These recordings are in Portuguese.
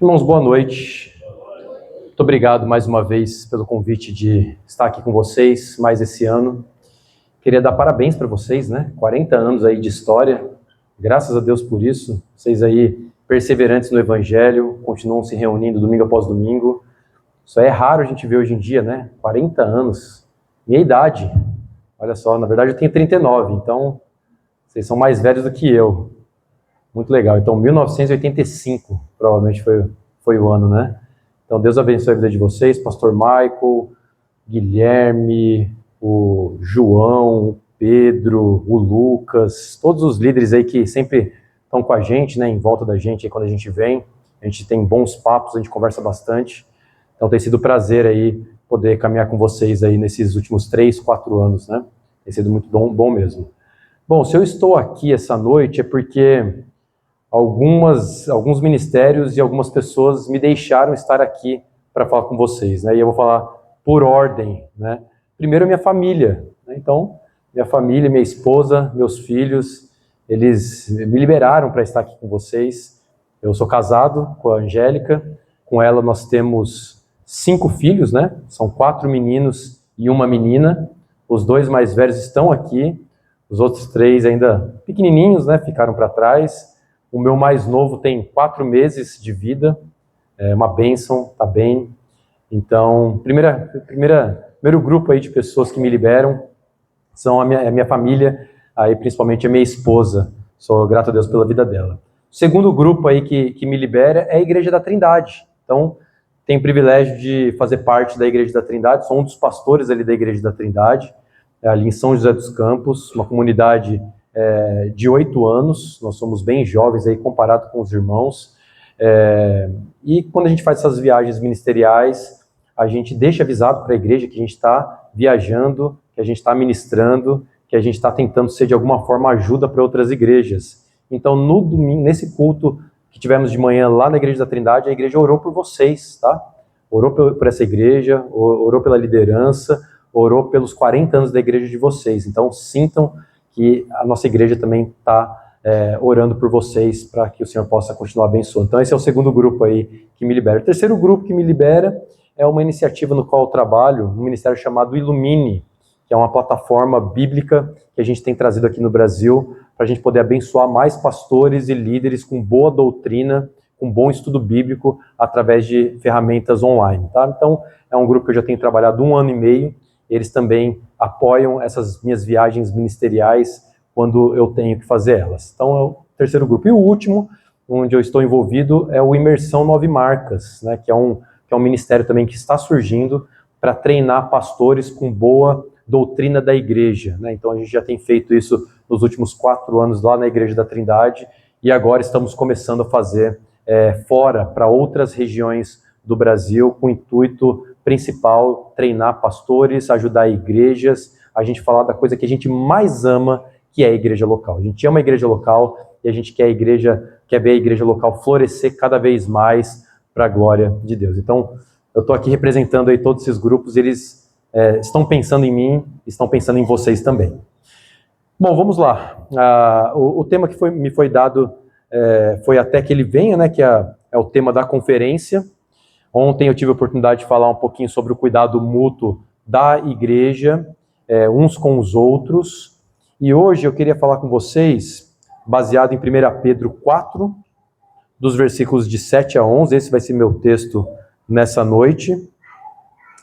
Irmãos, boa noite. Muito obrigado mais uma vez pelo convite de estar aqui com vocês mais esse ano. Queria dar parabéns para vocês, né? 40 anos aí de história. Graças a Deus por isso. Vocês aí perseverantes no Evangelho, continuam se reunindo domingo após domingo. Isso aí é raro a gente ver hoje em dia, né? 40 anos. Minha idade. Olha só, na verdade eu tenho 39, então vocês são mais velhos do que eu. Muito legal. Então, 1985, provavelmente foi o ano, né? Então, Deus abençoe a vida de vocês, Pastor Michael, Guilherme, o João, o Pedro, o Lucas, todos os líderes aí que sempre estão com a gente, né? Em volta da gente aí quando a gente vem. A gente tem bons papos, a gente conversa bastante. Então, tem sido um prazer aí poder caminhar com vocês aí nesses últimos 3, 4 anos, né? Tem sido muito bom mesmo. Bom, se eu estou aqui essa noite é porque alguns ministérios e algumas pessoas me deixaram estar aqui para falar com vocês, né? E eu vou falar por ordem, né? Primeiro, minha família, né? Então, minha família, minha esposa, meus filhos, eles me liberaram para estar aqui com vocês. Eu sou casado com a Angélica, com ela nós temos 5 filhos, né? São 4 meninos e uma menina. Os 2 mais velhos estão aqui, os outros 3 ainda pequenininhos, né? Ficaram para trás. O meu mais novo tem 4 meses de vida, é uma bênção, tá bem. Então, primeiro grupo aí de pessoas que me liberam são a minha família, aí principalmente a minha esposa. Sou grato a Deus pela vida dela. O segundo grupo aí que me libera é a Igreja da Trindade. Então, tenho o privilégio de fazer parte da Igreja da Trindade, sou um dos pastores ali da Igreja da Trindade, ali em São José dos Campos, uma comunidade de 8 anos, nós somos bem jovens aí comparado com os irmãos, e quando a gente faz essas viagens ministeriais, a gente deixa avisado para a igreja que a gente está viajando, que a gente está ministrando, que a gente está tentando ser de alguma forma ajuda para outras igrejas. Então, no domingo, nesse culto que tivemos de manhã lá na Igreja da Trindade, a igreja orou por vocês, tá? Orou por essa igreja, orou pela liderança, orou pelos 40 anos da igreja de vocês. Então, sintam que a nossa igreja também está orando por vocês para que o Senhor possa continuar abençoando. Então, esse é o segundo grupo aí que me libera. O terceiro grupo que me libera é uma iniciativa no qual eu trabalho, um ministério chamado Ilumine, que é uma plataforma bíblica que a gente tem trazido aqui no Brasil para a gente poder abençoar mais pastores e líderes com boa doutrina, com bom estudo bíblico, através de ferramentas online, tá? Então, é um grupo que eu já tenho trabalhado 1 ano e meio. Eles também apoiam essas minhas viagens ministeriais quando eu tenho que fazer elas. Então, é o terceiro grupo. E o último, onde eu estou envolvido, é o Imersão 9 Marcas, né, que é um ministério também que está surgindo para treinar pastores com boa doutrina da igreja, né? Então, a gente já tem feito isso nos últimos 4 anos lá na Igreja da Trindade e agora estamos começando a fazer fora, para outras regiões do Brasil, com o intuito principal, treinar pastores, ajudar igrejas, a gente falar da coisa que a gente mais ama, que é a igreja local. A gente ama a igreja local e a gente quer ver a igreja local florescer cada vez mais para a glória de Deus. Então, eu estou aqui representando aí todos esses grupos, eles estão pensando em mim, estão pensando em vocês também. Bom, vamos lá. O tema que me foi dado foi até que ele venha, né, que é o tema da conferência. Ontem eu tive a oportunidade de falar um pouquinho sobre o cuidado mútuo da igreja, uns com os outros. E hoje eu queria falar com vocês, baseado em 1 Pedro 4, dos versículos de 7 a 11. Esse vai ser meu texto nessa noite.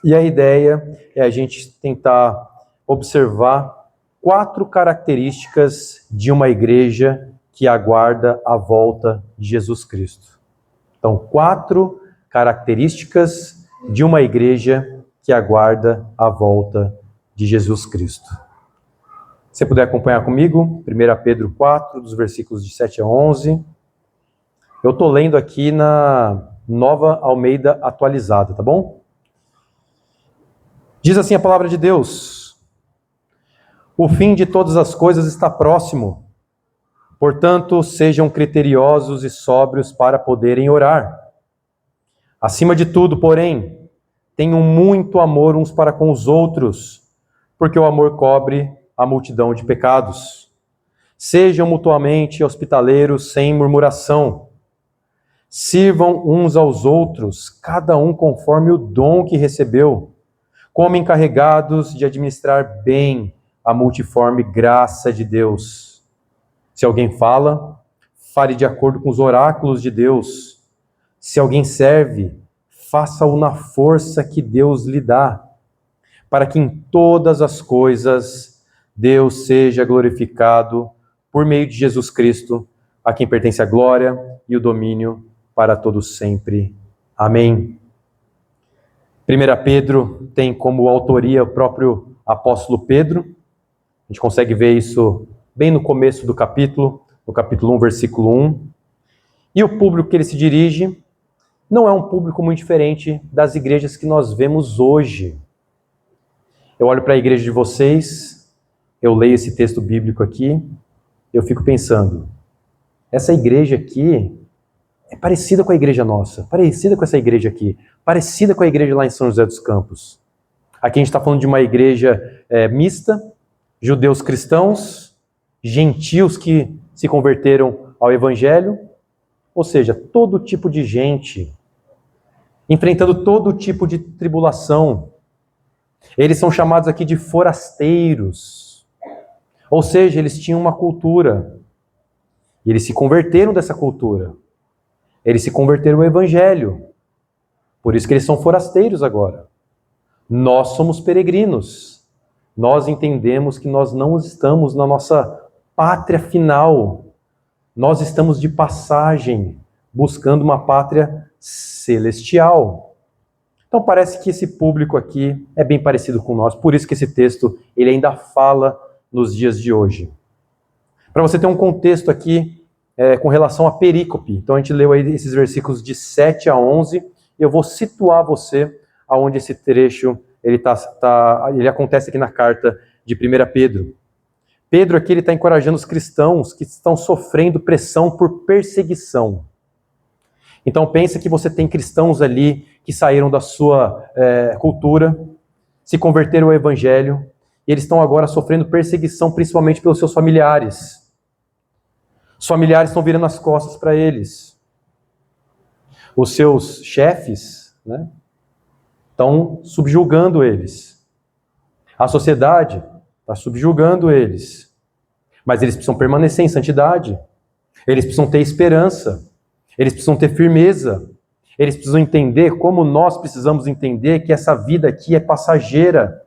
E a ideia é a gente tentar observar 4 características de uma igreja que aguarda a volta de Jesus Cristo. Então, 4 características de uma igreja que aguarda a volta de Jesus Cristo. Se você puder acompanhar comigo, 1 Pedro 4, dos versículos de 7 a 11. Eu estou lendo aqui na Nova Almeida Atualizada, tá bom? Diz assim a palavra de Deus: o fim de todas as coisas está próximo. Portanto, sejam criteriosos e sóbrios para poderem orar. Acima de tudo, porém, tenham muito amor uns para com os outros, porque o amor cobre a multidão de pecados. Sejam mutuamente hospitaleiros sem murmuração. Sirvam uns aos outros, cada um conforme o dom que recebeu, como encarregados de administrar bem a multiforme graça de Deus. Se alguém fala, fale de acordo com os oráculos de Deus. Se alguém serve, faça-o na força que Deus lhe dá, para que em todas as coisas Deus seja glorificado por meio de Jesus Cristo, a quem pertence a glória e o domínio para todos sempre. Amém. 1 Pedro tem como autoria o próprio apóstolo Pedro. A gente consegue ver isso bem no começo do capítulo, no capítulo 1, versículo 1. E o público que ele se dirige não é um público muito diferente das igrejas que nós vemos hoje. Eu olho para a igreja de vocês, eu leio esse texto bíblico aqui, eu fico pensando, essa igreja aqui é parecida com a igreja nossa, parecida com essa igreja aqui, parecida com a igreja lá em São José dos Campos. Aqui a gente está falando de uma igreja mista, judeus cristãos, gentios que se converteram ao evangelho, ou seja, todo tipo de gente, enfrentando todo tipo de tribulação. Eles são chamados aqui de forasteiros, ou seja, eles tinham uma cultura, e eles se converteram dessa cultura. Eles se converteram ao evangelho. Por isso que eles são forasteiros agora. Nós somos peregrinos. Nós entendemos que nós não estamos na nossa pátria final. Nós estamos de passagem, buscando uma pátria celestial. Então parece que esse público aqui é bem parecido com nós. Por isso que esse texto ele ainda fala nos dias de hoje. Para você ter um contexto aqui, com relação a perícope. Então a gente leu aí esses versículos de 7 a 11, e eu vou situar você aonde esse trecho ele acontece aqui na carta de 1 Pedro. Pedro aqui ele está encorajando os cristãos que estão sofrendo pressão por perseguição. Então pensa que você tem cristãos ali que saíram da sua cultura, se converteram ao evangelho, e eles estão agora sofrendo perseguição principalmente pelos seus familiares. Os familiares estão virando as costas para eles. Os seus chefes, estão subjugando eles. A sociedade está subjugando eles. Mas eles precisam permanecer em santidade. Eles precisam ter esperança. Eles precisam ter firmeza. Eles precisam entender como nós precisamos entender que essa vida aqui é passageira.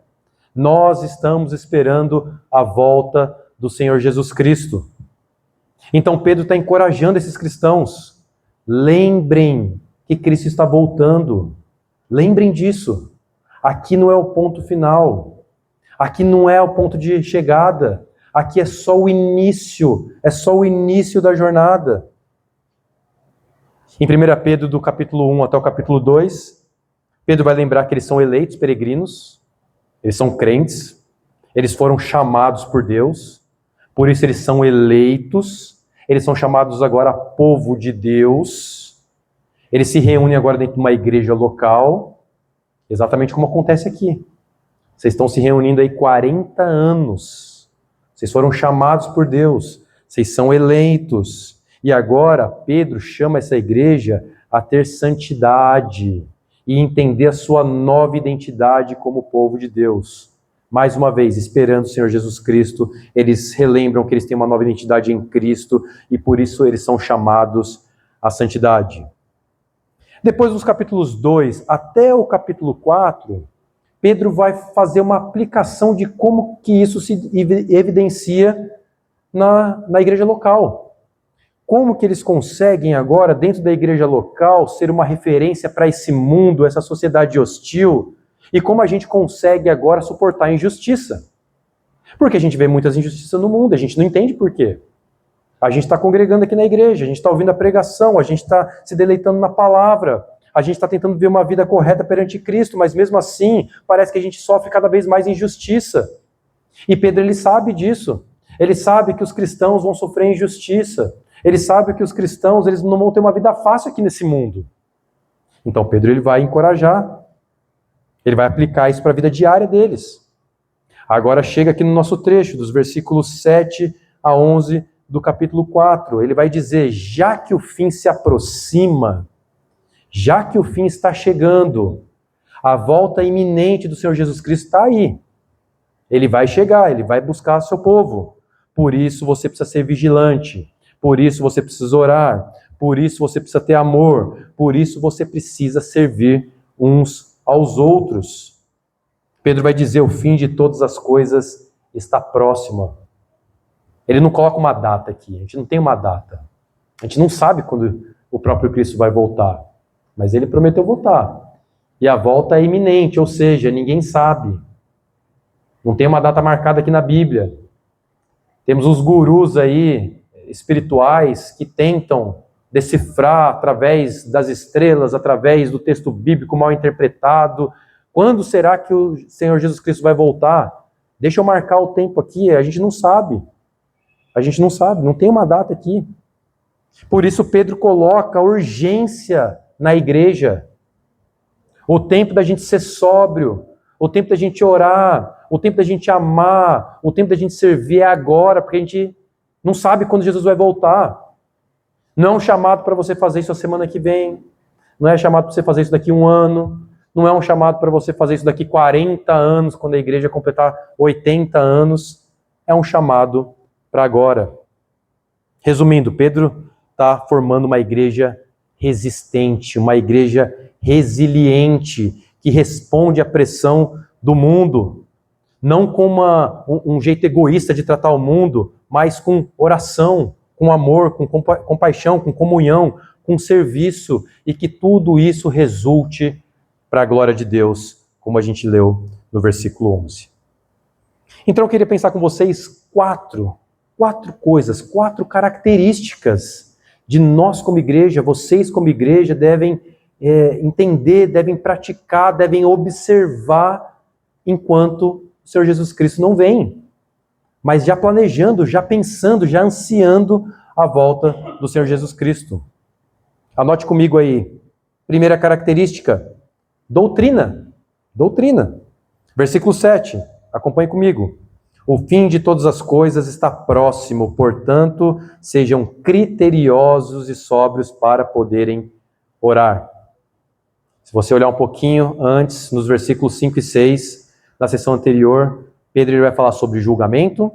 Nós estamos esperando a volta do Senhor Jesus Cristo. Então Pedro está encorajando esses cristãos. Lembrem que Cristo está voltando. Lembrem disso. Aqui não é o ponto final. Aqui não é o ponto de chegada. Aqui é só o início. É só o início da jornada. Em 1 Pedro, do capítulo 1 até o capítulo 2, Pedro vai lembrar que eles são eleitos peregrinos. Eles são crentes. Eles foram chamados por Deus. Por isso eles são eleitos. Eles são chamados agora povo de Deus. Eles se reúnem agora dentro de uma igreja local, exatamente como acontece aqui. Vocês estão se reunindo aí 40 anos. Vocês foram chamados por Deus. Vocês são eleitos. E agora Pedro chama essa igreja a ter santidade e entender a sua nova identidade como povo de Deus. Mais uma vez, esperando o Senhor Jesus Cristo, eles relembram que eles têm uma nova identidade em Cristo e por isso eles são chamados à santidade. Depois dos capítulos 2 até o capítulo 4, Pedro vai fazer uma aplicação de como que isso se evidencia na igreja local. Como que eles conseguem agora, dentro da igreja local, ser uma referência para esse mundo, essa sociedade hostil, e como a gente consegue agora suportar a injustiça. Porque a gente vê muitas injustiças no mundo, a gente não entende por quê. A gente está congregando aqui na igreja, a gente está ouvindo a pregação, a gente está se deleitando na palavra, a gente está tentando ver uma vida correta perante Cristo, mas mesmo assim, parece que a gente sofre cada vez mais injustiça. E Pedro, ele sabe disso. Ele sabe que os cristãos vão sofrer injustiça. Ele sabe que os cristãos eles não vão ter uma vida fácil aqui nesse mundo. Então Pedro ele vai encorajar. Ele vai aplicar isso para a vida diária deles. Agora chega aqui no nosso trecho, dos versículos 7 a 11 do capítulo 4. Ele vai dizer, já que o fim se aproxima, já que o fim está chegando, a volta iminente do Senhor Jesus Cristo está aí. Ele vai chegar, ele vai buscar seu povo. Por isso você precisa ser vigilante, por isso você precisa orar, por isso você precisa ter amor, por isso você precisa servir uns aos outros. Pedro vai dizer, o fim de todas as coisas está próximo. Ele não coloca uma data aqui, a gente não tem uma data. A gente não sabe quando o próprio Cristo vai voltar, mas ele prometeu voltar. E a volta é iminente, ou seja, ninguém sabe. Não tem uma data marcada aqui na Bíblia. Temos os gurus aí, espirituais, que tentam decifrar através das estrelas, através do texto bíblico mal interpretado. Quando será que o Senhor Jesus Cristo vai voltar? Deixa eu marcar o tempo aqui, a gente não sabe. A gente não sabe, não tem uma data aqui. Por isso Pedro coloca urgência na igreja. O tempo da gente ser sóbrio, o tempo da gente orar, o tempo da gente amar, o tempo da gente servir é agora, porque a gente não sabe quando Jesus vai voltar. Não é um chamado para você fazer isso a semana que vem, não é chamado para você fazer isso daqui a um ano, não é um chamado para você fazer isso daqui 40 anos, quando a igreja completar 80 anos, é um chamado para agora. Resumindo, Pedro está formando uma igreja resistente, uma igreja resiliente, que responde à pressão do mundo, não com um jeito egoísta de tratar o mundo, mas com oração, com amor, com compaixão, com comunhão, com serviço, e que tudo isso resulte para a glória de Deus, como a gente leu no versículo 11. Então eu queria pensar com vocês quatro coisas, 4 características de nós como igreja, vocês como igreja devem entender, devem praticar, devem observar enquanto o Senhor Jesus Cristo não vem. Mas já planejando, já pensando, já ansiando a volta do Senhor Jesus Cristo. Anote comigo aí. Primeira característica, doutrina. Doutrina. Versículo 7, acompanhe comigo. O fim de todas as coisas está próximo, portanto, sejam criteriosos e sóbrios para poderem orar. Se você olhar um pouquinho antes, nos versículos 5 e 6, na sessão anterior, Pedro vai falar sobre julgamento,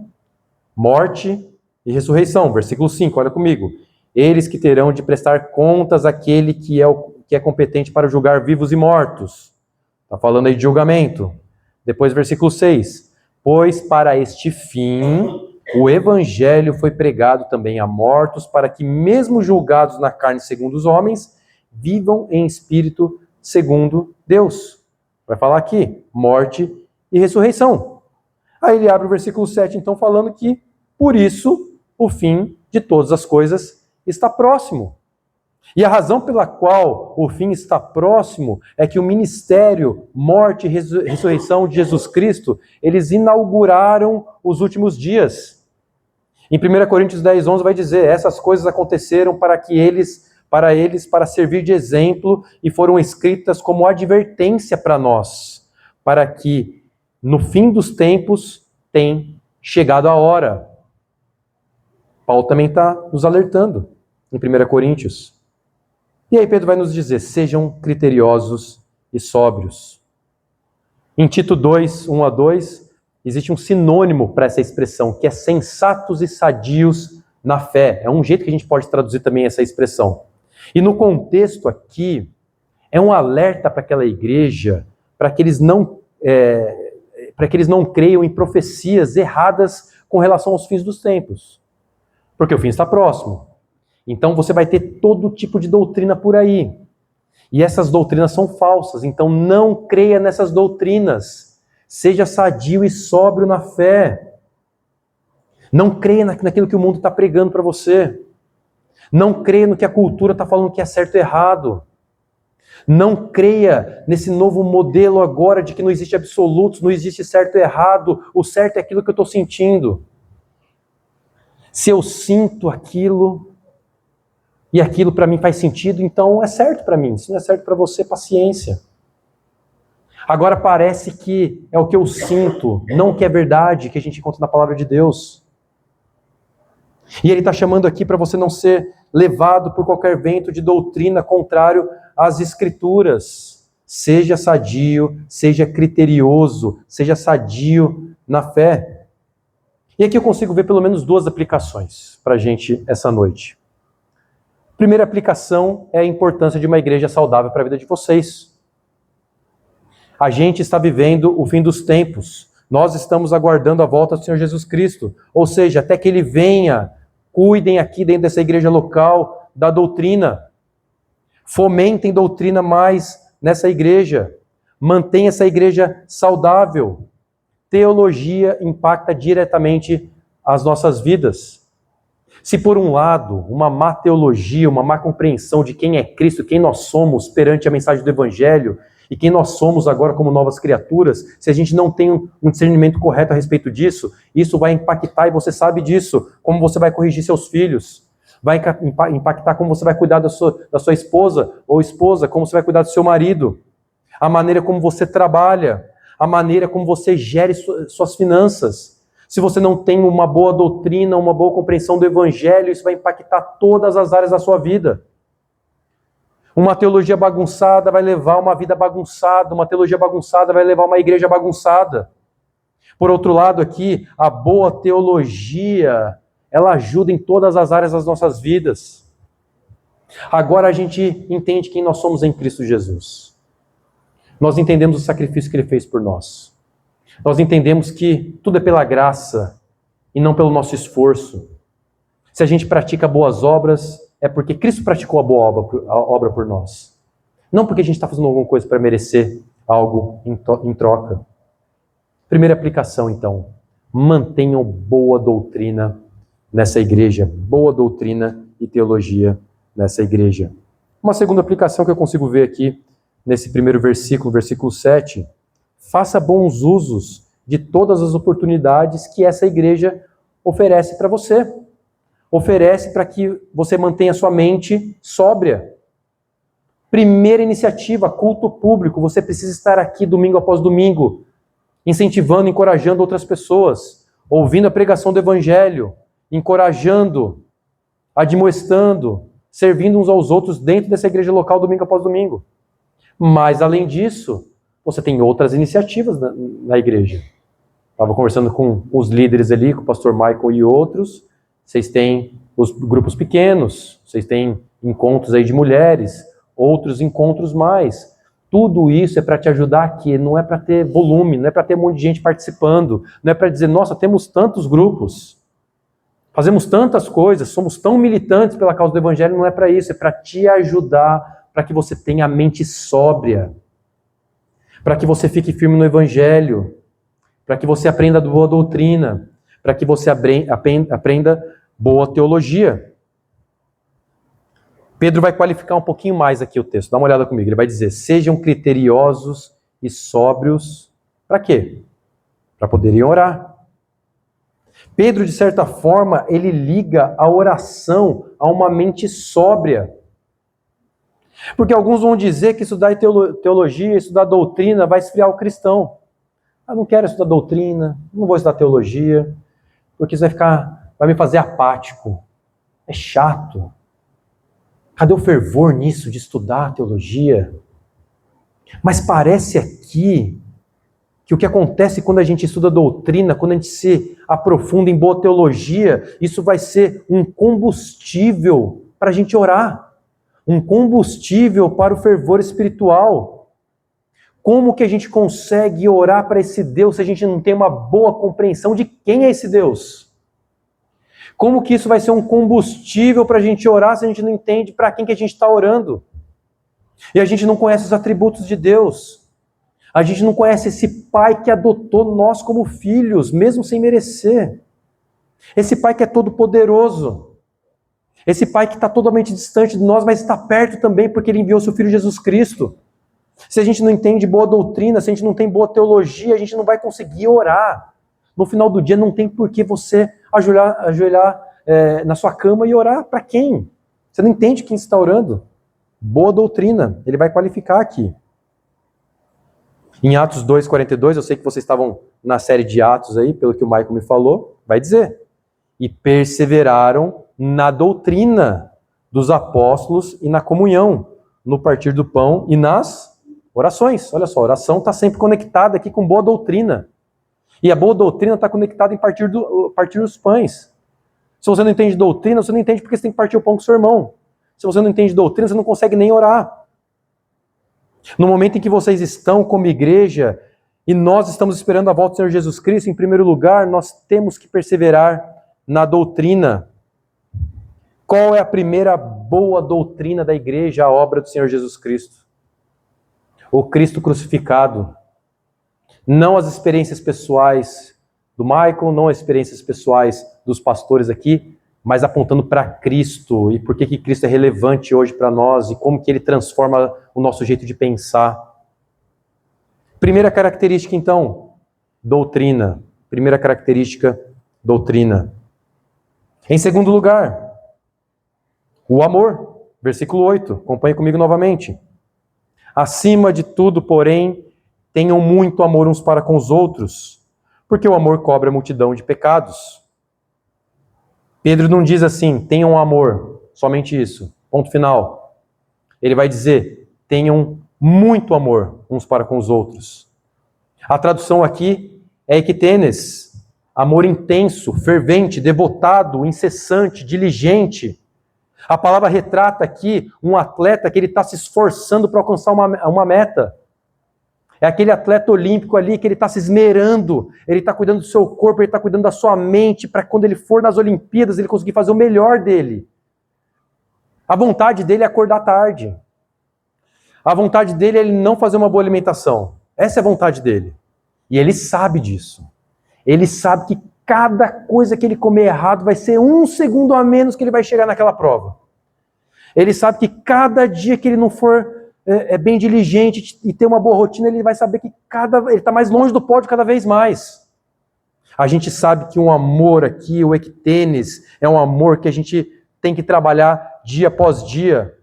morte e ressurreição. Versículo 5, olha comigo. Eles que terão de prestar contas àquele que é competente para julgar vivos e mortos. Está falando aí de julgamento. Depois, versículo 6. Pois para este fim o evangelho foi pregado também a mortos, para que mesmo julgados na carne segundo os homens, vivam em espírito segundo Deus. Vai falar aqui, morte e ressurreição. Aí ele abre o versículo 7, então, falando que, por isso, o fim de todas as coisas está próximo. E a razão pela qual o fim está próximo é que o ministério, morte e ressurreição de Jesus Cristo, eles inauguraram os últimos dias. Em 1 Coríntios 10, 11 vai dizer, essas coisas aconteceram para servir de exemplo e foram escritas como advertência para nós, para que no fim dos tempos tenha chegado a hora. Paulo também está nos alertando em 1 Coríntios. E aí Pedro vai nos dizer, sejam criteriosos e sóbrios. Em Tito 2, 1 a 2, existe um sinônimo para essa expressão, que é sensatos e sadios na fé. É um jeito que a gente pode traduzir também essa expressão. E no contexto aqui, é um alerta para aquela igreja, para que eles não creiam em profecias erradas com relação aos fins dos tempos. Porque o fim está próximo. Então você vai ter todo tipo de doutrina por aí. E essas doutrinas são falsas, então não creia nessas doutrinas. Seja sadio e sóbrio na fé. Não creia naquilo que o mundo está pregando para você. Não creia no que a cultura está falando que é certo e errado. Não creia nesse novo modelo agora de que não existe absolutos, não existe certo e errado. O certo é aquilo que eu estou sentindo. Se eu sinto aquilo e aquilo para mim faz sentido, então é certo para mim. Se não é certo para você, paciência. Agora parece que é o que eu sinto, não o que é verdade, que a gente encontra na palavra de Deus. E ele está chamando aqui para você não ser levado por qualquer vento de doutrina contrário às Escrituras. Seja sadio, seja criterioso, seja sadio na fé. E aqui eu consigo ver pelo menos duas aplicações para a gente essa noite. A primeira aplicação é a importância de uma igreja saudável para a vida de vocês. A gente está vivendo o fim dos tempos. Nós estamos aguardando a volta do Senhor Jesus Cristo. Ou seja, até que Ele venha, cuidem aqui dentro dessa igreja local da doutrina. Fomentem doutrina mais nessa igreja. Mantenha essa igreja saudável. Teologia impacta diretamente as nossas vidas. Se por um lado, uma má teologia, uma má compreensão de quem é Cristo, quem nós somos perante a mensagem do Evangelho, e quem nós somos agora como novas criaturas, se a gente não tem um discernimento correto a respeito disso, isso vai impactar, e você sabe disso, como você vai corrigir seus filhos, vai impactar como você vai cuidar da sua esposa ou esposa, como você vai cuidar do seu marido, a maneira como você trabalha, a maneira como você gere suas finanças. Se você não tem uma boa doutrina, uma boa compreensão do Evangelho, isso vai impactar todas as áreas da sua vida. Uma teologia bagunçada vai levar uma vida bagunçada, uma teologia bagunçada vai levar uma igreja bagunçada. Por outro lado aqui, a boa teologia, ela ajuda em todas as áreas das nossas vidas. Agora a gente entende quem nós somos em Cristo Jesus. Nós entendemos o sacrifício que Ele fez por nós. Nós entendemos que tudo é pela graça e não pelo nosso esforço. Se a gente pratica boas obras, é porque Cristo praticou a boa obra por nós. Não porque a gente está fazendo alguma coisa para merecer algo em troca. Primeira aplicação, então. Mantenham boa doutrina nessa igreja. Boa doutrina e teologia nessa igreja. Uma segunda aplicação que eu consigo ver aqui, nesse primeiro versículo, versículo 7. Faça bons usos de todas as oportunidades que essa igreja oferece para você. Oferece para que você mantenha sua mente sóbria. Primeira iniciativa, culto público. Você precisa estar aqui domingo após domingo, incentivando, encorajando outras pessoas, ouvindo a pregação do Evangelho, encorajando, admoestando, servindo uns aos outros dentro dessa igreja local domingo após domingo. Mas, além disso, você tem outras iniciativas na igreja. Estava conversando com os líderes ali, com o pastor Michael e outros. Vocês têm os grupos pequenos, vocês têm encontros aí de mulheres, outros encontros mais. Tudo isso é para te ajudar aqui, não é para ter volume, não é para ter um monte de gente participando, não é para dizer, nossa, temos tantos grupos, fazemos tantas coisas, somos tão militantes pela causa do Evangelho, não é para isso, é para te ajudar, para que você tenha a mente sóbria, para que você fique firme no Evangelho, para que você aprenda boa doutrina, para que você aprenda boa teologia. Pedro vai qualificar um pouquinho mais aqui o texto, dá uma olhada comigo. Ele vai dizer, sejam criteriosos e sóbrios, para quê? Para poderem orar. Pedro, de certa forma, ele liga a oração a uma mente sóbria. Porque alguns vão dizer que estudar teologia, estudar doutrina vai esfriar o cristão. Eu não quero estudar doutrina, não vou estudar teologia, porque isso vai me fazer apático. É chato. Cadê o fervor nisso de estudar teologia? Mas parece aqui que o que acontece quando a gente estuda doutrina, quando a gente se aprofunda em boa teologia, isso vai ser um combustível para a gente orar. Um combustível para o fervor espiritual. Como que a gente consegue orar para esse Deus se a gente não tem uma boa compreensão de quem é esse Deus? Como que isso vai ser um combustível para a gente orar se a gente não entende para quem que a gente está orando? E a gente não conhece os atributos de Deus. A gente não conhece esse Pai que adotou nós como filhos, mesmo sem merecer. Esse Pai que é todo poderoso. Esse Pai que está totalmente distante de nós, mas está perto também porque Ele enviou seu Filho Jesus Cristo. Se a gente não entende boa doutrina, se a gente não tem boa teologia, a gente não vai conseguir orar. No final do dia não tem por que você ajoelhar na sua cama e orar para quem? Você não entende quem está orando. Boa doutrina, ele vai qualificar aqui. Em Atos 2:42, eu sei que vocês estavam na série de Atos aí, pelo que o Michael me falou, vai dizer. e perseveraram na doutrina dos apóstolos e na comunhão, no partir do pão e nas orações. Olha só, a oração está sempre conectada aqui com boa doutrina. E a boa doutrina está conectada em partir dos pães. Se você não entende doutrina, você não entende porque você tem que partir o pão com o seu irmão. Se você não entende doutrina, você não consegue nem orar. No momento em que vocês estão como igreja e nós estamos esperando a volta do Senhor Jesus Cristo, em primeiro lugar, nós temos que perseverar na doutrina. Qual é a primeira boa doutrina da igreja, a obra do Senhor Jesus Cristo? O Cristo crucificado. Não as experiências pessoais do Michael, não as experiências pessoais dos pastores aqui, mas apontando para Cristo e por que Cristo é relevante hoje para nós e como que ele transforma o nosso jeito de pensar. Primeira característica, então, doutrina. Primeira característica, doutrina. Em segundo lugar, o amor. Versículo 8, acompanhe comigo novamente. Acima de tudo, porém, tenham muito amor uns para com os outros, porque o amor cobre a multidão de pecados. Pedro não diz assim, tenham amor, somente isso, ponto final. Ele vai dizer, tenham muito amor uns para com os outros. A tradução aqui é ektenes, amor intenso, fervente, devotado, incessante, diligente. A palavra retrata aqui um atleta que ele está se esforçando para alcançar uma meta. É aquele atleta olímpico ali que ele está se esmerando, ele está cuidando do seu corpo, ele está cuidando da sua mente, para quando ele for nas Olimpíadas, ele conseguir fazer o melhor dele. A vontade dele é acordar tarde. A vontade dele é ele não fazer uma boa alimentação. Essa é a vontade dele. E ele sabe disso. Ele sabe que cada coisa que ele comer errado vai ser 1 segundo a menos que ele vai chegar naquela prova. Ele sabe que cada dia que ele não for bem diligente e ter uma boa rotina, ele vai saber que ele está mais longe do pódio cada vez mais. A gente sabe que um amor aqui, o ektenes, é um amor que a gente tem que trabalhar dia após dia.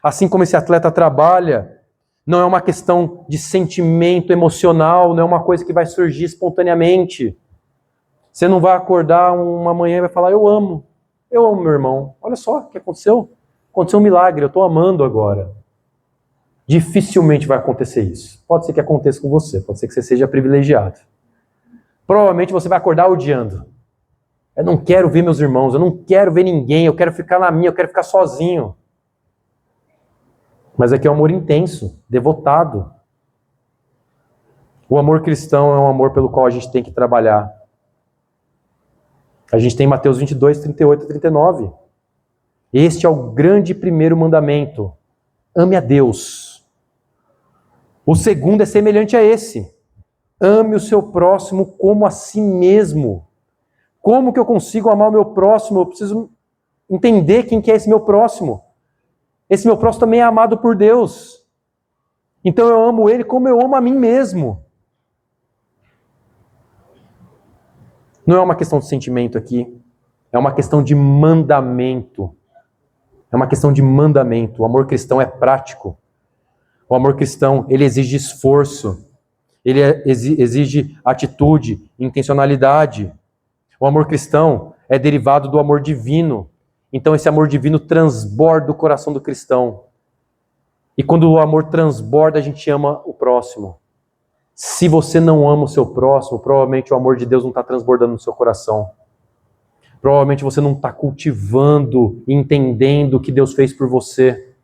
Assim como esse atleta trabalha, não é uma questão de sentimento emocional, não é uma coisa que vai surgir espontaneamente. Você não vai acordar uma manhã e vai falar, eu amo meu irmão. Olha só o que aconteceu. Aconteceu um milagre, eu estou amando agora. Dificilmente vai acontecer isso. Pode ser que aconteça com você, pode ser que você seja privilegiado. Provavelmente você vai acordar odiando. Eu não quero ver meus irmãos, eu não quero ver ninguém, eu quero ficar na minha, eu quero ficar sozinho. Mas aqui é um amor intenso, devotado. O amor cristão é um amor pelo qual a gente tem que trabalhar. A gente tem Mateus 22, 38 e 39. Este é o grande primeiro mandamento. Ame a Deus. O segundo é semelhante a esse. Ame o seu próximo como a si mesmo. Como que eu consigo amar o meu próximo? Eu preciso entender quem que é esse meu próximo. Esse meu próximo também é amado por Deus. Então eu amo ele como eu amo a mim mesmo. Não é uma questão de sentimento aqui. É uma questão de mandamento. É uma questão de mandamento. O amor cristão é prático. O amor cristão, ele exige esforço. Ele exige atitude, intencionalidade. O amor cristão é derivado do amor divino. Então esse amor divino transborda o coração do cristão. E quando o amor transborda, a gente ama o próximo. Se você não ama o seu próximo, provavelmente o amor de Deus não está transbordando no seu coração. Provavelmente você não está cultivando, entendendo o que Deus fez por você.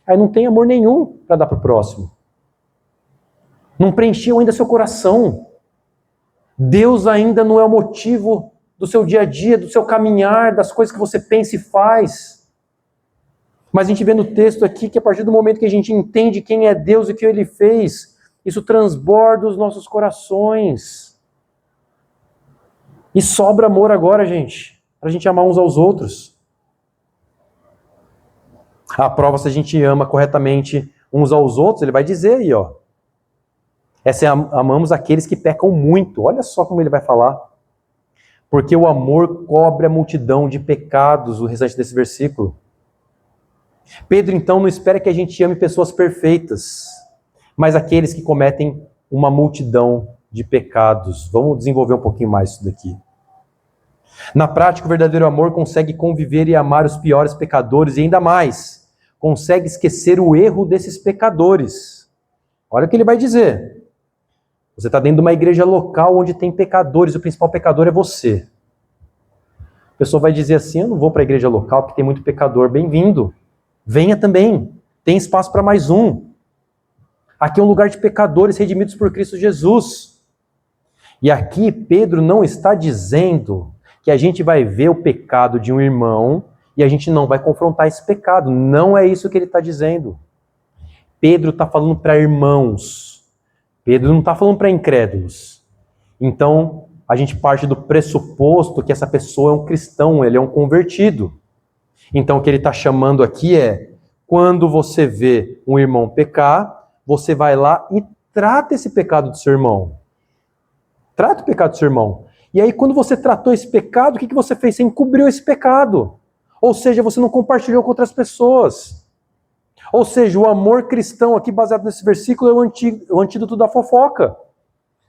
Aí não tem amor nenhum para dar para o próximo. Não preencheu ainda seu coração. Deus ainda não é o motivo do seu dia a dia, do seu caminhar, das coisas que você pensa e faz. Mas a gente vê no texto aqui que a partir do momento que a gente entende quem é Deus e o que Ele fez, isso transborda os nossos corações. E sobra amor agora, gente, para a gente amar uns aos outros. A prova se a gente ama corretamente uns aos outros, ele vai dizer aí, ó. Amamos aqueles que pecam muito. Olha só como ele vai falar. Porque o amor cobre a multidão de pecados, o restante desse versículo. Pedro, então, não espera que a gente ame pessoas perfeitas, mas aqueles que cometem uma multidão de pecados. Vamos desenvolver um pouquinho mais isso daqui. Na prática, o verdadeiro amor consegue conviver e amar os piores pecadores e ainda mais, consegue esquecer o erro desses pecadores. Olha o que ele vai dizer. Você está dentro de uma igreja local onde tem pecadores, o principal pecador é você. A pessoa vai dizer assim, eu não vou para a igreja local porque tem muito pecador. Bem-vindo. Venha também. Tem espaço para mais um. Aqui é um lugar de pecadores redimidos por Cristo Jesus. E aqui Pedro não está dizendo que a gente vai ver o pecado de um irmão e a gente não vai confrontar esse pecado. Não é isso que ele está dizendo. Pedro está falando para irmãos. Pedro não está falando para incrédulos. Então, a gente parte do pressuposto que essa pessoa é um cristão, ele é um convertido. Então, o que ele está chamando aqui é, quando você vê um irmão pecar, você vai lá e trata esse pecado do seu irmão. Trata o pecado do seu irmão. E aí, quando você tratou esse pecado, o que você fez? Você encobriu esse pecado. Ou seja, você não compartilhou com outras pessoas. Ou seja, o amor cristão aqui, baseado nesse versículo, é o antídoto da fofoca.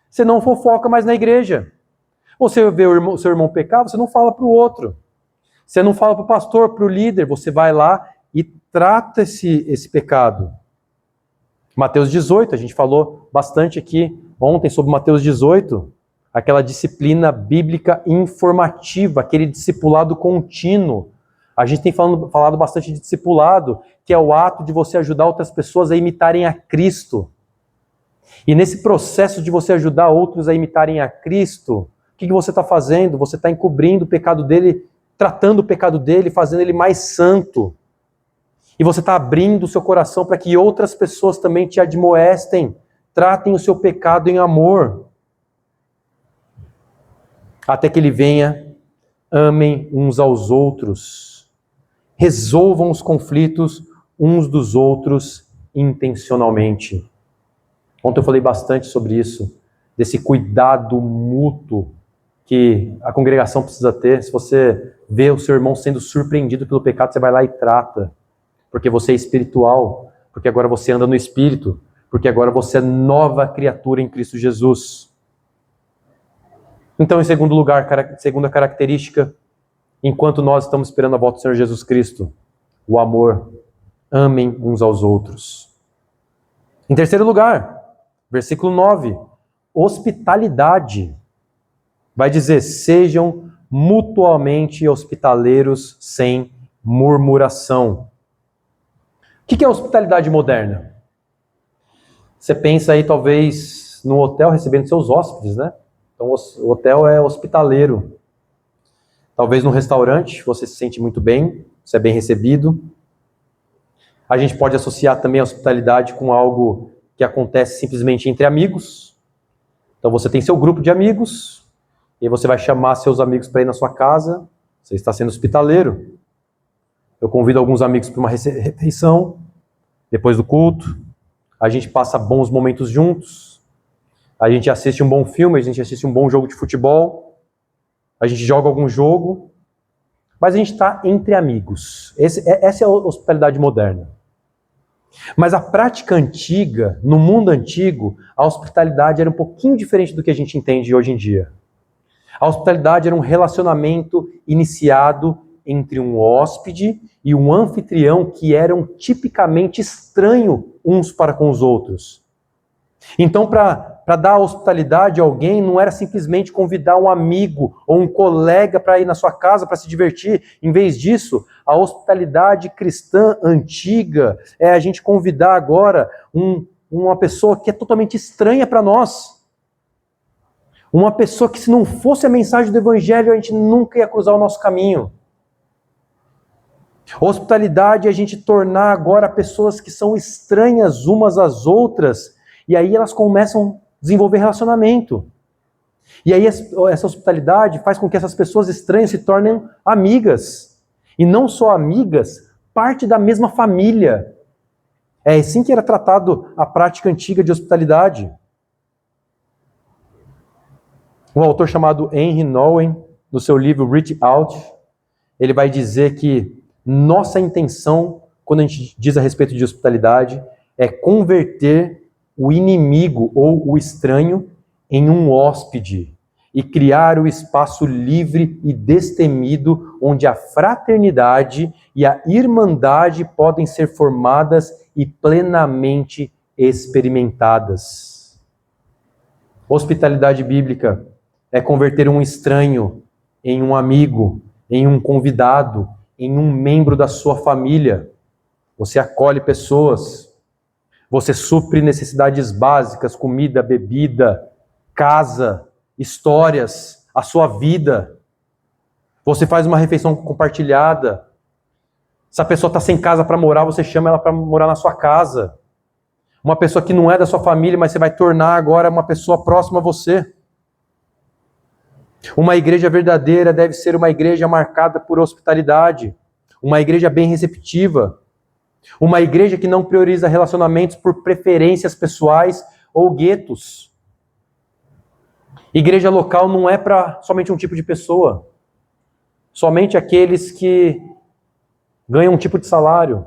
Você não fofoca mais na igreja. Você vê o seu irmão pecar, você não fala para o outro. Você não fala para o pastor, para o líder. Você vai lá e trata esse pecado. Mateus 18, a gente falou bastante aqui ontem sobre Mateus 18, aquela disciplina bíblica informativa, aquele discipulado contínuo. A gente tem falado bastante de discipulado, que é o ato de você ajudar outras pessoas a imitarem a Cristo. E nesse processo de você ajudar outros a imitarem a Cristo, o que você está fazendo? Você está encobrindo o pecado dele, tratando o pecado dele, fazendo ele mais santo. E você está abrindo o seu coração para que outras pessoas também te admoestem, tratem o seu pecado em amor. Até que ele venha, amem uns aos outros, resolvam os conflitos uns dos outros intencionalmente. Ontem eu falei bastante sobre isso, desse cuidado mútuo que a congregação precisa ter. Se você vê o seu irmão sendo surpreendido pelo pecado, você vai lá e trata. Porque você é espiritual, porque agora você anda no Espírito, porque agora você é nova criatura em Cristo Jesus. Então, em segundo lugar, segunda característica, enquanto nós estamos esperando a volta do Senhor Jesus Cristo, o amor. Amem uns aos outros. Em terceiro lugar, versículo 9, hospitalidade. Vai dizer, sejam mutuamente hospitaleiros sem murmuração. O que é hospitalidade moderna? Você pensa aí, talvez, num hotel recebendo seus hóspedes, né? Então, o hotel é hospitaleiro. Talvez num restaurante, você se sente muito bem, você é bem recebido. A gente pode associar também a hospitalidade com algo que acontece simplesmente entre amigos. Então, você tem seu grupo de amigos, e você vai chamar seus amigos para ir na sua casa, você está sendo hospitaleiro. Eu convido alguns amigos para uma refeição, depois do culto, a gente passa bons momentos juntos, a gente assiste um bom filme, a gente assiste um bom jogo de futebol, a gente joga algum jogo, mas a gente está entre amigos. Essa é a hospitalidade moderna. Mas a prática antiga, no mundo antigo, a hospitalidade era um pouquinho diferente do que a gente entende hoje em dia. A hospitalidade era um relacionamento iniciado entre um hóspede e um anfitrião que eram tipicamente estranhos uns para com os outros. Então, para dar hospitalidade a alguém, não era simplesmente convidar um amigo ou um colega para ir na sua casa para se divertir. Em vez disso, a hospitalidade cristã antiga é a gente convidar agora uma pessoa que é totalmente estranha para nós. Uma pessoa que, se não fosse a mensagem do Evangelho, a gente nunca ia cruzar o nosso caminho. Hospitalidade é a gente tornar agora pessoas que são estranhas umas às outras, e aí elas começam a desenvolver relacionamento. E aí essa hospitalidade faz com que essas pessoas estranhas se tornem amigas. E não só amigas, parte da mesma família. É assim que era tratado a prática antiga de hospitalidade. Um autor chamado Henry Nouwen, no seu livro Reach Out, ele vai dizer que nossa intenção, quando a gente diz a respeito de hospitalidade, é converter o inimigo ou o estranho em um hóspede. e criar o espaço livre e destemido onde a fraternidade e a irmandade podem ser formadas e plenamente experimentadas. Hospitalidade bíblica é converter um estranho em um amigo, em um convidado, em um membro da sua família. Você acolhe pessoas, você supre necessidades básicas, comida, bebida, casa, histórias, a sua vida. Você faz uma refeição compartilhada. Se a pessoa está sem casa para morar, você chama ela para morar na sua casa. Uma pessoa que não é da sua família, mas você vai tornar agora uma pessoa próxima a você. Uma igreja verdadeira deve ser uma igreja marcada por hospitalidade, uma igreja bem receptiva, uma igreja que não prioriza relacionamentos por preferências pessoais ou guetos. Igreja local não é para somente um tipo de pessoa, somente aqueles que ganham um tipo de salário,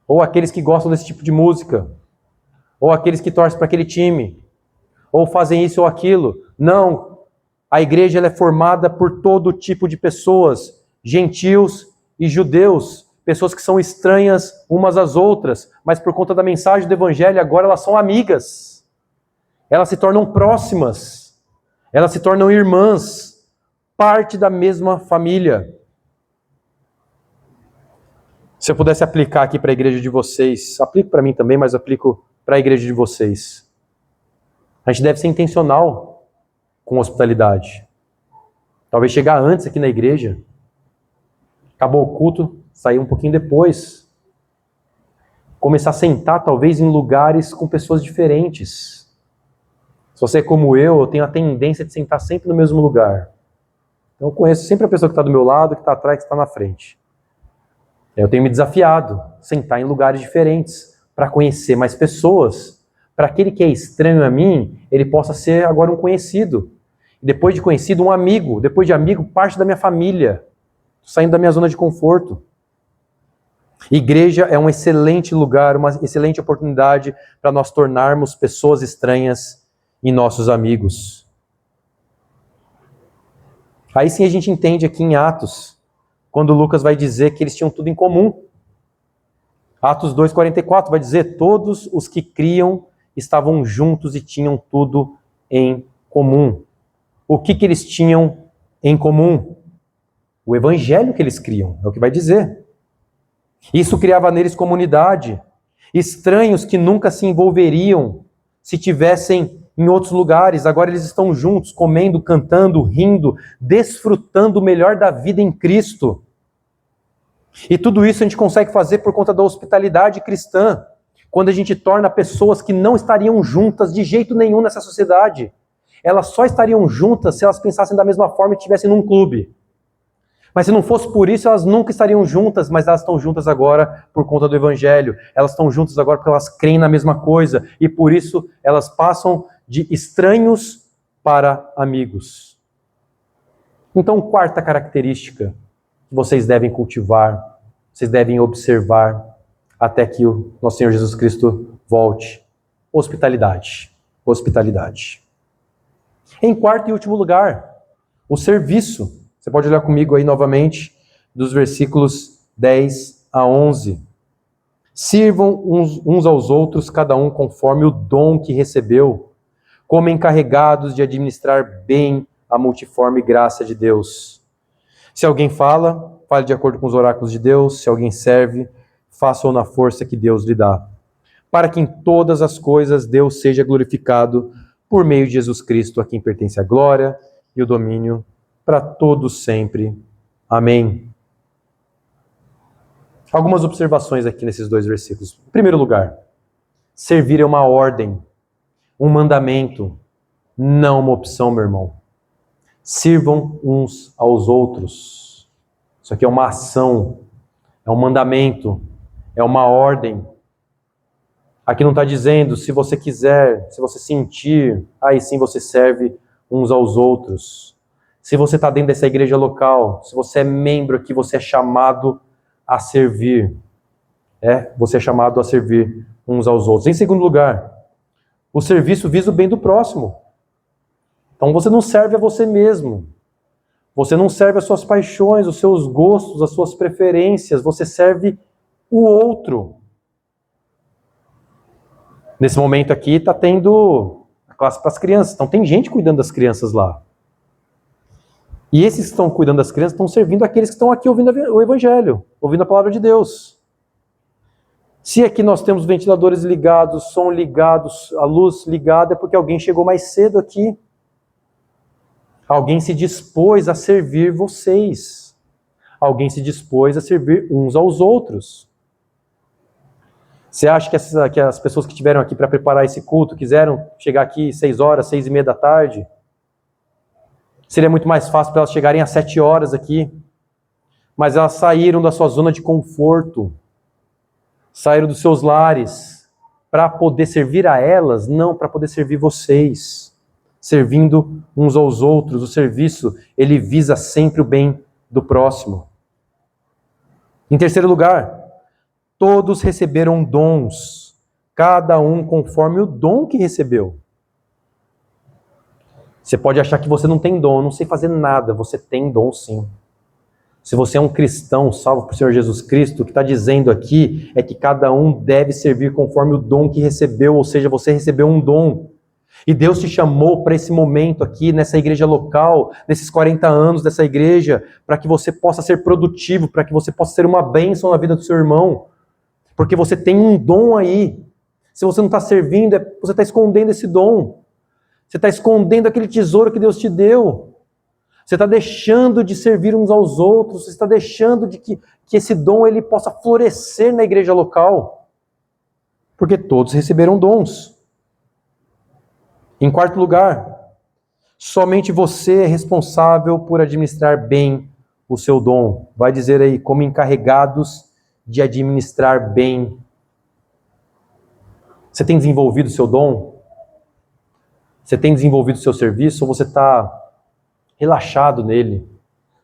ou aqueles que gostam desse tipo de música, ou aqueles que torcem para aquele time, ou fazem isso ou aquilo. Não, a igreja ela é formada por todo tipo de pessoas, gentios e judeus, pessoas que são estranhas umas às outras, mas por conta da mensagem do evangelho agora elas são amigas, elas se tornam próximas, elas se tornam irmãs, parte da mesma família. Se eu pudesse aplicar aqui para a igreja de vocês, aplico para mim também, mas aplico para a igreja de vocês. A gente deve ser intencional com hospitalidade. Talvez chegar antes aqui na igreja, acabou o culto, sair um pouquinho depois. Começar a sentar talvez em lugares com pessoas diferentes. Se você é como eu tenho a tendência de sentar sempre no mesmo lugar. Então eu conheço sempre a pessoa que está do meu lado, que está atrás, que está na frente. Eu tenho me desafiado, sentar em lugares diferentes, para conhecer mais pessoas, para aquele que é estranho a mim, ele possa ser agora um conhecido. Depois de conhecido, um amigo. Depois de amigo, parte da minha família. Saindo da minha zona de conforto. Igreja é um excelente lugar, uma excelente oportunidade para nós tornarmos pessoas estranhas em nossos amigos. Aí sim a gente entende aqui em Atos, quando Lucas vai dizer que eles tinham tudo em comum. Atos 2,44 vai dizer, todos os que criam estavam juntos e tinham tudo em comum. O que eles tinham em comum? O evangelho que eles criam, é o que vai dizer. Isso criava neles comunidade. Estranhos que nunca se envolveriam se tivessem em outros lugares. Agora eles estão juntos, comendo, cantando, rindo, desfrutando o melhor da vida em Cristo. E tudo isso a gente consegue fazer por conta da hospitalidade cristã, quando a gente torna pessoas que não estariam juntas de jeito nenhum nessa sociedade. Elas só estariam juntas se elas pensassem da mesma forma e estivessem num clube. Mas se não fosse por isso, elas nunca estariam juntas, mas elas estão juntas agora por conta do evangelho. Elas estão juntas agora porque elas creem na mesma coisa. E por isso elas passam de estranhos para amigos. Então, quarta característica que vocês devem cultivar, vocês devem observar até que o nosso Senhor Jesus Cristo volte. Hospitalidade. Hospitalidade. Em quarto e último lugar, o serviço. Você pode olhar comigo aí novamente, dos versículos 10 a 11. Sirvam uns aos outros, cada um conforme o dom que recebeu, como encarregados de administrar bem a multiforme graça de Deus. Se alguém fala, fale de acordo com os oráculos de Deus. Se alguém serve, faça-o na força que Deus lhe dá. Para que em todas as coisas Deus seja glorificado por meio de Jesus Cristo, a quem pertence a glória e o domínio para todos sempre. Amém. Algumas observações aqui nesses dois versículos. Em primeiro lugar, servir é uma ordem, um mandamento, não uma opção, meu irmão. Sirvam uns aos outros. Isso aqui é uma ação, é um mandamento, é uma ordem. Aqui não está dizendo, se você quiser, se você sentir, aí sim você serve uns aos outros. Se você está dentro dessa igreja local, se você é membro aqui, você é chamado a servir. Você é chamado a servir uns aos outros. Em segundo lugar, o serviço visa o bem do próximo. Então você não serve a você mesmo. Você não serve as suas paixões, os seus gostos, as suas preferências. Você serve o outro. Nesse momento aqui está tendo a classe para as crianças. Então tem gente cuidando das crianças lá. E esses que estão cuidando das crianças estão servindo aqueles que estão aqui ouvindo o Evangelho, ouvindo a palavra de Deus. Se aqui nós temos ventiladores ligados, som ligado, a luz ligada, é porque alguém chegou mais cedo aqui. Alguém se dispôs a servir vocês. Alguém se dispôs a servir uns aos outros. Você acha que as pessoas que estiveram aqui para preparar esse culto quiseram chegar aqui 6 horas, 6:30 da tarde? Seria muito mais fácil para elas chegarem às 7 horas aqui. Mas elas saíram da sua zona de conforto. Saíram dos seus lares para poder servir a elas, não para poder servir vocês. Servindo uns aos outros. O serviço, ele visa sempre o bem do próximo. Em terceiro lugar, todos receberam dons, cada um conforme o dom que recebeu. Você pode achar que você não tem dom, não sei fazer nada, você tem dom sim. Se você é um cristão salvo por Senhor Jesus Cristo, o que está dizendo aqui é que cada um deve servir conforme o dom que recebeu, ou seja, você recebeu um dom. E Deus te chamou para esse momento aqui, nessa igreja local, nesses 40 anos dessa igreja, para que você possa ser produtivo, para que você possa ser uma bênção na vida do seu irmão. Porque você tem um dom aí. Se você não está servindo, você está escondendo esse dom. Você está escondendo aquele tesouro que Deus te deu. Você está deixando de servir uns aos outros. Você está deixando de que esse dom ele possa florescer na igreja local. Porque todos receberam dons. Em quarto lugar, somente você é responsável por administrar bem o seu dom. Vai dizer aí, como encarregados de administrar bem. Você tem desenvolvido o seu dom? Você tem desenvolvido o seu serviço ou você está relaxado nele?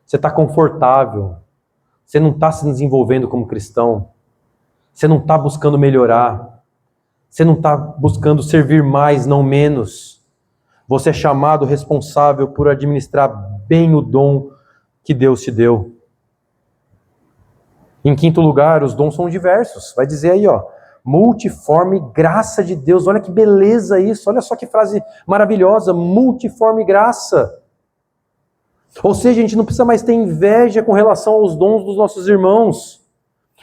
Você está confortável? Você não está se desenvolvendo como cristão? Você não está buscando melhorar? Você não está buscando servir mais, não menos? Você é chamado responsável por administrar bem o dom que Deus te deu. Em quinto lugar, os dons são diversos. Vai dizer aí, ó, multiforme graça de Deus. Olha que beleza isso. Olha só que frase maravilhosa. Multiforme graça. Ou seja, a gente não precisa mais ter inveja com relação aos dons dos nossos irmãos.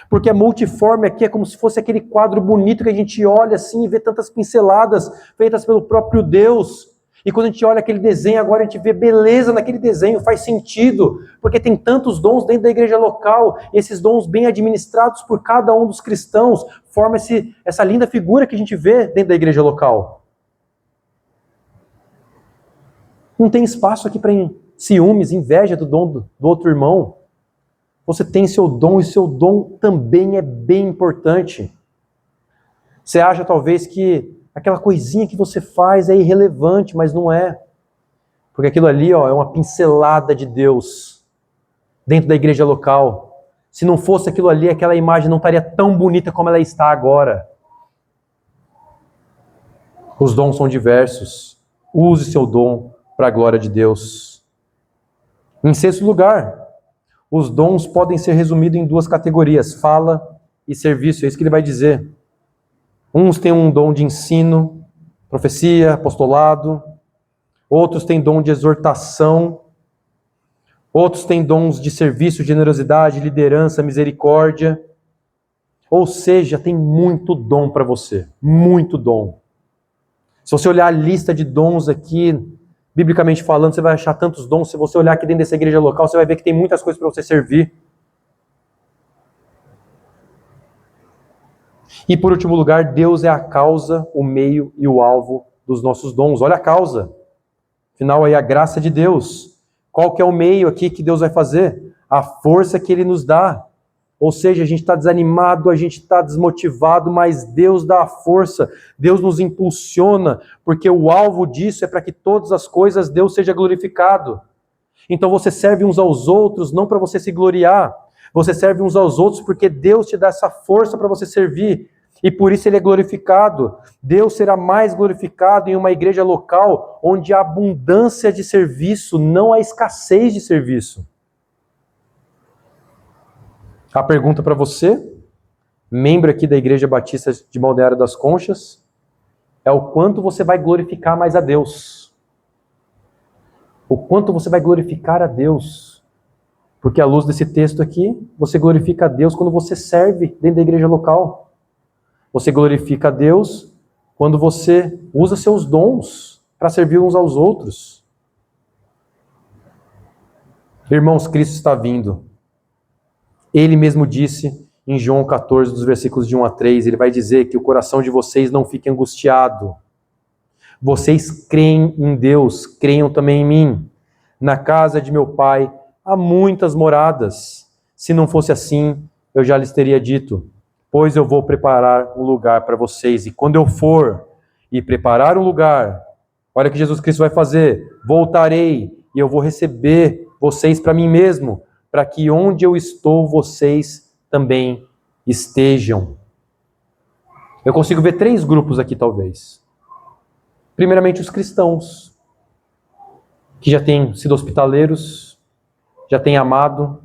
Porque a multiforme aqui é como se fosse aquele quadro bonito que a gente olha assim e vê tantas pinceladas feitas pelo próprio Deus. E quando a gente olha aquele desenho, agora a gente vê beleza naquele desenho, faz sentido, porque tem tantos dons dentro da igreja local, e esses dons bem administrados por cada um dos cristãos, formam essa linda figura que a gente vê dentro da igreja local. Não tem espaço aqui para ciúmes, inveja do dom do outro irmão. Você tem seu dom, e seu dom também é bem importante. Você acha talvez que aquela coisinha que você faz é irrelevante, mas não é. Porque aquilo ali, ó, é uma pincelada de Deus dentro da igreja local. Se não fosse aquilo ali, aquela imagem não estaria tão bonita como ela está agora. Os dons são diversos. Use seu dom para a glória de Deus. Em sexto lugar, os dons podem ser resumidos em 2 categorias, fala e serviço. É isso que ele vai dizer. Uns têm um dom de ensino, profecia, apostolado. Outros têm dom de exortação. Outros têm dons de serviço, generosidade, liderança, misericórdia. Ou seja, tem muito dom para você. Muito dom. Se você olhar a lista de dons aqui, biblicamente falando, você vai achar tantos dons. Se você olhar aqui dentro dessa igreja local, você vai ver que tem muitas coisas para você servir. E por último lugar, Deus é a causa, o meio e o alvo dos nossos dons. Olha a causa. Afinal, aí a graça de Deus. Qual que é o meio aqui que Deus vai fazer? A força que Ele nos dá. Ou seja, a gente está desanimado, a gente está desmotivado, mas Deus dá a força, Deus nos impulsiona, porque o alvo disso é para que todas as coisas Deus seja glorificado. Então você serve uns aos outros, não para você se gloriar, você serve uns aos outros porque Deus te dá essa força para você servir. E por isso ele é glorificado. Deus será mais glorificado em uma igreja local onde há abundância de serviço, não há escassez de serviço. A pergunta para você, membro aqui da Igreja Batista de Balneário das Conchas, é o quanto você vai glorificar mais a Deus. O quanto você vai glorificar a Deus. Porque à luz desse texto aqui, você glorifica a Deus quando você serve dentro da igreja local. Você glorifica a Deus quando você usa seus dons para servir uns aos outros. Irmãos, Cristo está vindo. Ele mesmo disse em João 14, dos versículos de 1 a 3, ele vai dizer que o coração de vocês não fique angustiado. Vocês creem em Deus, creiam também em mim. Na casa de meu Pai há muitas moradas. Se não fosse assim, eu já lhes teria dito. Pois eu vou preparar um lugar para vocês. E quando eu for e preparar um lugar, olha o que Jesus Cristo vai fazer. Voltarei e eu vou receber vocês para mim mesmo, para que onde eu estou, vocês também estejam. Eu consigo ver 3 grupos aqui, talvez. Primeiramente, os cristãos, que já têm sido hospitaleiros, já têm amado,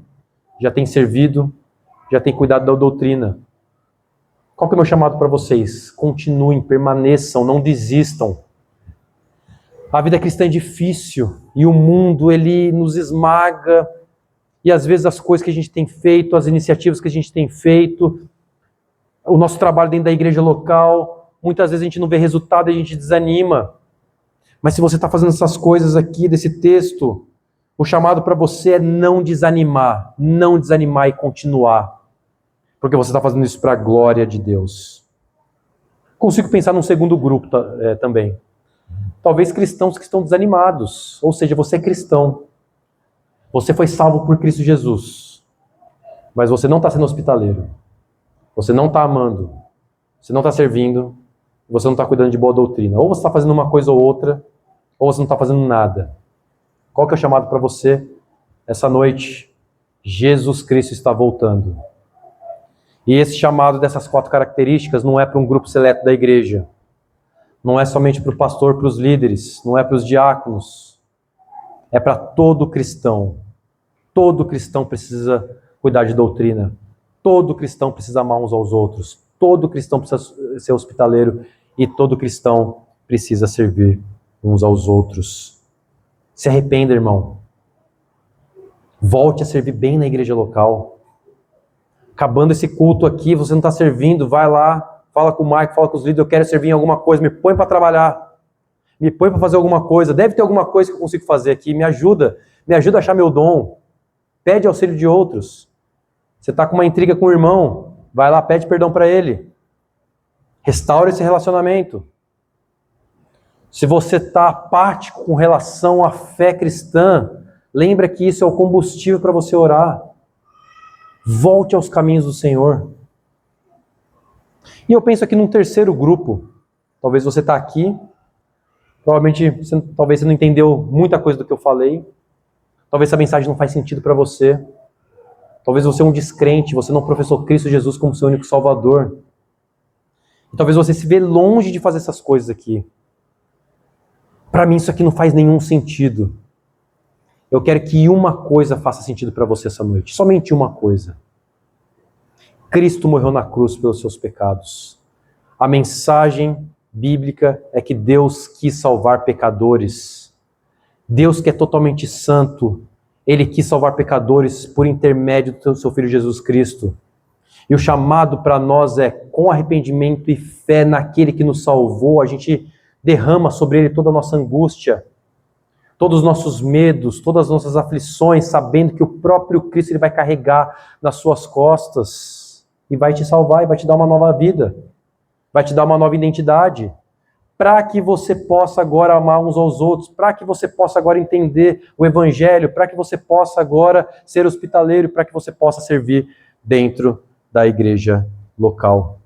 já têm servido, já têm cuidado da doutrina. Qual que é o meu chamado para vocês? Continuem, permaneçam, não desistam. A vida cristã é difícil e o mundo, ele nos esmaga. E às vezes as coisas que a gente tem feito, as iniciativas que a gente tem feito, o nosso trabalho dentro da igreja local, muitas vezes a gente não vê resultado e a gente desanima. Mas se você está fazendo essas coisas aqui, desse texto, o chamado para você é não desanimar e continuar. Porque você está fazendo isso para a glória de Deus. Consigo pensar num segundo grupo também. Talvez cristãos que estão desanimados. Ou seja, você é cristão. Você foi salvo por Cristo Jesus. Mas você não está sendo hospitaleiro. Você não está amando. Você não está servindo. Você não está cuidando de boa doutrina. Ou você está fazendo uma coisa ou outra, ou você não está fazendo nada. Qual que é o chamado para você essa noite? Jesus Cristo está voltando. E esse chamado dessas 4 características não é para um grupo seleto da igreja. Não é somente para o pastor, para os líderes, não é para os diáconos. É para todo cristão. Todo cristão precisa cuidar de doutrina. Todo cristão precisa amar uns aos outros. Todo cristão precisa ser hospitaleiro. E todo cristão precisa servir uns aos outros. Se arrependa, irmão. Volte a servir bem na igreja local. Acabando esse culto aqui, você não está servindo, vai lá, fala com o Mike, fala com os líderes, eu quero servir em alguma coisa, me põe para trabalhar, me põe para fazer alguma coisa, deve ter alguma coisa que eu consigo fazer aqui, me ajuda a achar meu dom, pede auxílio de outros. Você está com uma intriga com o irmão, vai lá, pede perdão para ele, restaura esse relacionamento. Se você está apático com relação à fé cristã, lembra que isso é o combustível para você orar. Volte aos caminhos do Senhor. E eu penso aqui num terceiro grupo. Talvez você está aqui, talvez você não entendeu muita coisa do que eu falei. Talvez essa mensagem não faz sentido para você. Talvez você é um descrente, você não professou Cristo Jesus como seu único Salvador. E talvez você se vê longe de fazer essas coisas aqui. Para mim isso aqui não faz nenhum sentido. Eu quero que uma coisa faça sentido para você essa noite. Somente uma coisa. Cristo morreu na cruz pelos seus pecados. A mensagem bíblica é que Deus quis salvar pecadores. Deus, que é totalmente santo, Ele quis salvar pecadores por intermédio do seu Filho Jesus Cristo. E o chamado para nós é, com arrependimento e fé naquele que nos salvou, a gente derrama sobre Ele toda a nossa angústia, todos os nossos medos, todas as nossas aflições, sabendo que o próprio Cristo Ele vai carregar nas suas costas e vai te salvar e vai te dar uma nova vida, vai te dar uma nova identidade, para que você possa agora amar uns aos outros, para que você possa agora entender o Evangelho, para que você possa agora ser hospitaleiro, para que você possa servir dentro da igreja local.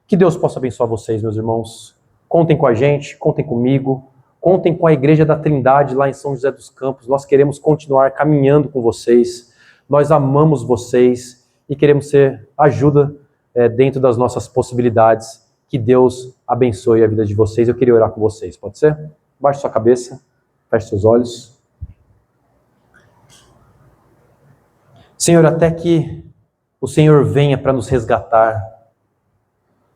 Que Deus possa abençoar vocês, meus irmãos. Contem com a gente, contem comigo, contem com a Igreja da Trindade lá em São José dos Campos. Nós queremos continuar caminhando com vocês. Nós amamos vocês e queremos ser ajuda dentro das nossas possibilidades. Que Deus abençoe a vida de vocês. Eu queria orar com vocês, pode ser? Baixe sua cabeça, feche seus olhos. Senhor, até que o Senhor venha para nos resgatar,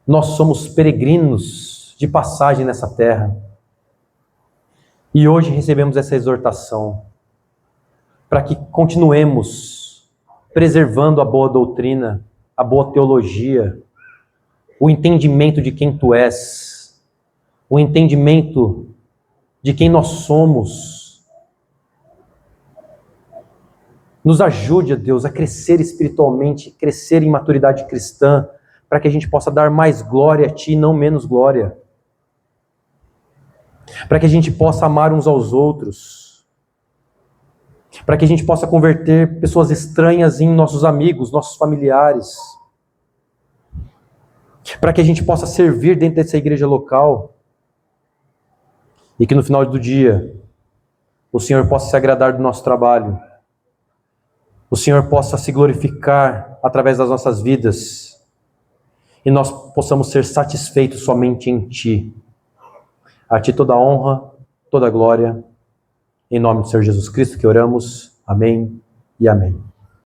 nós somos peregrinos de passagem nessa terra. E hoje recebemos essa exortação para que continuemos preservando a boa doutrina, a boa teologia, o entendimento de quem Tu és, o entendimento de quem nós somos. Nos ajude, Deus, a crescer espiritualmente, crescer em maturidade cristã, para que a gente possa dar mais glória a Ti e não menos glória. Para que a gente possa amar uns aos outros. Para que a gente possa converter pessoas estranhas em nossos amigos, nossos familiares. Para que a gente possa servir dentro dessa igreja local. E que no final do dia, o Senhor possa se agradar do nosso trabalho. O Senhor possa se glorificar através das nossas vidas. E nós possamos ser satisfeitos somente em Ti. A Ti toda a honra, toda a glória. Em nome do Senhor Jesus Cristo que oramos. Amém e amém.